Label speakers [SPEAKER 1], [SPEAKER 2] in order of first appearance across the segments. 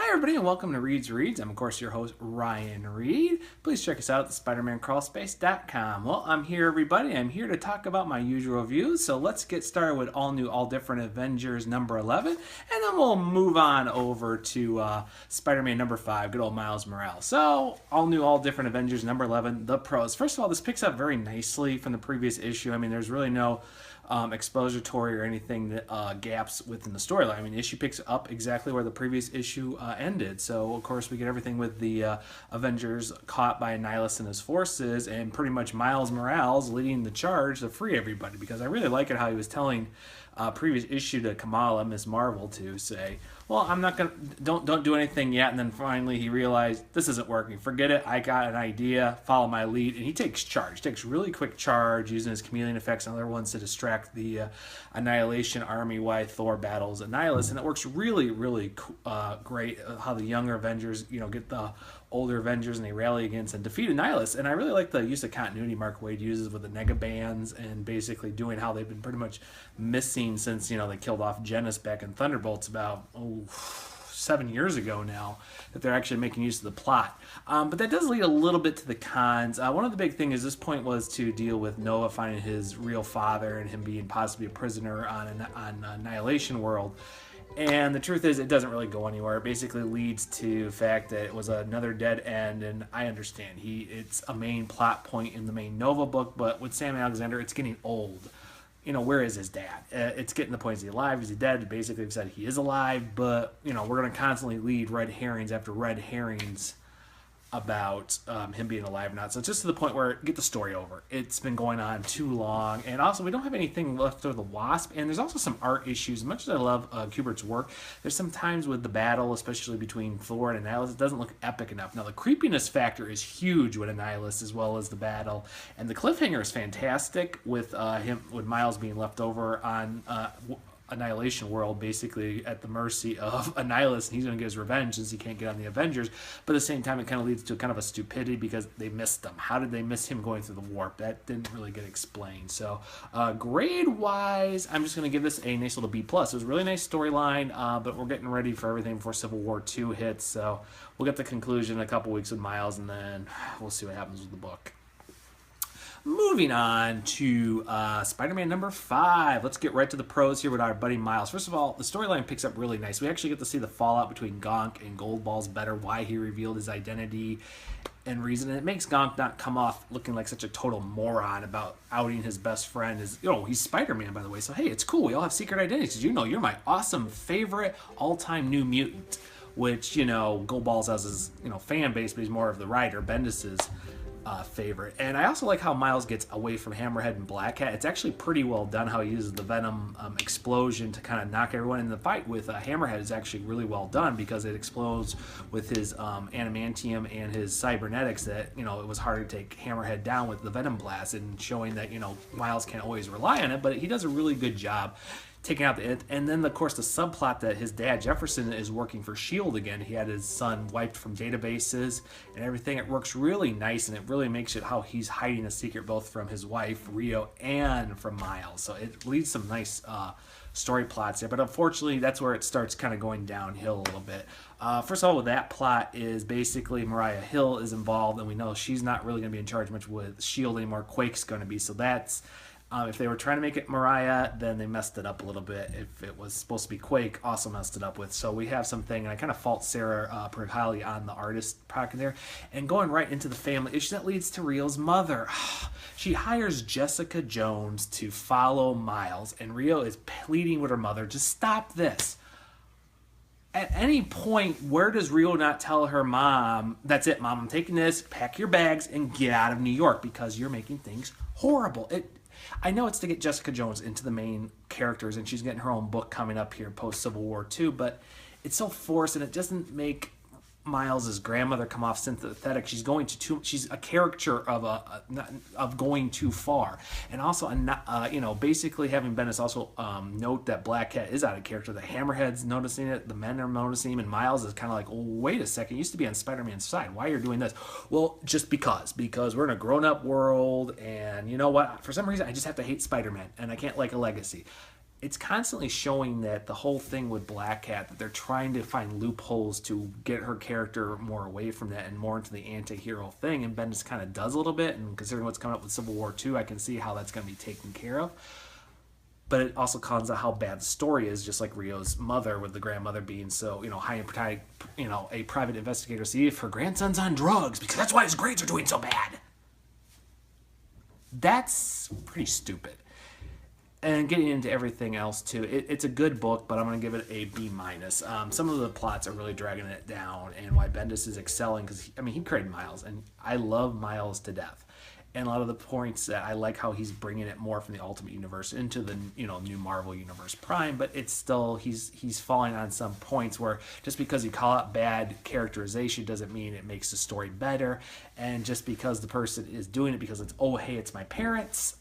[SPEAKER 1] Hi everybody and welcome to Reed's Reads. I'm of course your host Ryan Reed. Please check us out at SpiderManCrawlspace.com. Well, I'm here everybody. I'm here to talk about my usual reviews. So let's get started with All New, All Different Avengers number 11. And then we'll move on over to Spider-Man number 5, good old Miles Morales. So All New, All Different Avengers number 11, the pros. First of all, this picks up very nicely from the previous issue. I mean, there's really no expository or anything that gaps within the storyline. I mean, the issue picks up exactly where the previous issue ended. So, of course, we get everything with the Avengers caught by Annihilus and his forces, and pretty much Miles Morales leading the charge to free everybody. Because I really like it how he was telling previous issue to Kamala, Ms. Marvel, to say, well, I'm not gonna, don't do anything yet. And then finally he realized this isn't working. Forget it. I got an idea. Follow my lead. And he takes charge. Takes really quick charge using his chameleon effects and other ones to distract the Annihilation army while Thor battles Annihilus. And it works really, really great how the younger Avengers, get the older Avengers and they rally against and defeat Annihilus. And I really like the use of continuity Mark Waid uses with the nega bands and basically doing how they've been pretty much missing since, they killed off Genis back in Thunderbolts about, 7 years ago now, that they're actually making use of the plot. But that does lead a little bit to the cons. One of the big things this point was to deal with Nova finding his real father and him being possibly a prisoner on Annihilation World. And the truth is, it doesn't really go anywhere. It basically leads to the fact that it was another dead end, and I understand. It's a main plot point in the main Nova book, but with Sam Alexander, it's getting old. Where is his dad? It's getting to the point, is he alive? Is he dead? Basically, they've said he is alive, but, we're going to constantly lead red herrings after red herrings about him being alive or not. So it's just to the point where get the story over. It's been going on too long. And also, we don't have anything left of the Wasp. And there's also some art issues. As much as I love Kubert's work, there's some times with the battle, especially between Thor and Annihilus, it doesn't look epic enough. Now, the creepiness factor is huge with Annihilus as well as the battle. And the cliffhanger is fantastic with Miles being left over on Annihilation World, basically at the mercy of Annihilus, and he's going to get his revenge since he can't get on the Avengers. But at the same time, it kind of leads to kind of a stupidity because they missed him. How did they miss him going through the warp? That didn't really get explained. So grade-wise, I'm just going to give this a nice little B+. It was a really nice storyline, but we're getting ready for everything before Civil War II hits. So we'll get the conclusion in a couple weeks with Miles, and then we'll see what happens with the book. Moving on to Spider-Man number 5. Let's get right to the pros here with our buddy Miles. First of all, the storyline picks up really nice. We actually get to see the fallout between Gonk and Goldballs better, why he revealed his identity and reason. And it makes Gonk not come off looking like such a total moron about outing his best friend. He's Spider-Man, by the way. So, hey, it's cool. We all have secret identities. You're my awesome favorite all-time New Mutant, which, Goldballs has his, fan base, but he's more of the writer, Bendis's favorite. And I also like how Miles gets away from Hammerhead and Black Cat. It's actually pretty well done how he uses the Venom explosion to kind of knock everyone in. The fight with Hammerhead is actually really well done because it explodes with his adamantium and his cybernetics that, it was hard to take Hammerhead down with the Venom blast, and showing that, Miles can't always rely on it, but he does a really good job taking out and then of course the subplot that his dad Jefferson is working for S.H.I.E.L.D. again. He had his son wiped from databases and everything. It works really nice, and it really makes it how he's hiding a secret both from his wife Rio and from Miles. So it leads some nice story plots there, but unfortunately that's where it starts kind of going downhill a little bit. First of all, with that plot is basically Mariah Hill is involved, and we know she's not really going to be in charge much with S.H.I.E.L.D. anymore. Quake's going to be, so that's if they were trying to make it Mariah, then they messed it up a little bit. If it was supposed to be Quake, also messed it up with. So we have something, and I kind of fault Sarah Perhali on the artist product there. And going right into the family issue, that leads to Rio's mother. She hires Jessica Jones to follow Miles, and Rio is pleading with her mother, just stop this. At any point, where does Rio not tell her mom, that's it, Mom, I'm taking this, pack your bags, and get out of New York because you're making things horrible. I know it's to get Jessica Jones into the main characters, and she's getting her own book coming up here post-Civil War II, but it's so forced, and it doesn't make Miles' grandmother come off sympathetic. She's a caricature of going too far, and also basically having Bendis also note that Black Cat is out of character. The Hammerhead's noticing it, the men are noticing him, and Miles is kind of like, oh, wait a second, you used to be on Spider-Man's side. Why are you doing this? Well, just because we're in a grown-up world, and you know what? For some reason, I just have to hate Spider-Man, and I can't like a legacy. it's constantly showing that the whole thing with Black Cat, that they're trying to find loopholes to get her character more away from that and more into the anti-hero thing. And Bendis kind of does a little bit. And considering what's coming up with Civil War 2, I can see how that's going to be taken care of. But it also comes out how bad the story is, just like Rio's mother, with the grandmother being so, high and a private investigator see if her grandson's on drugs because that's why his grades are doing so bad. That's pretty stupid. And getting into everything else too, it's a good book, but I'm going to give it a B-. Some of the plots are really dragging it down, and why Bendis is excelling, because he created Miles, and I love Miles to death. And a lot of the points that I like how he's bringing it more from the Ultimate Universe into the new Marvel Universe Prime, but it's still he's falling on some points where just because you call out bad characterization doesn't mean it makes the story better, and just because the person is doing it because it's my parents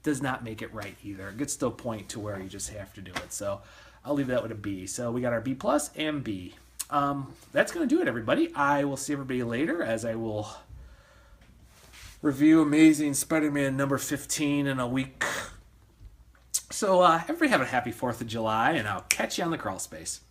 [SPEAKER 1] does not make it right either. It gets to a point to where you just have to do it. So I'll leave that with a B. So we got our B+ and B. That's going to do it, everybody. I will see everybody later as I will review Amazing Spider-Man number 15 in a week. So everybody have a happy 4th of July, and I'll catch you on the crawl space.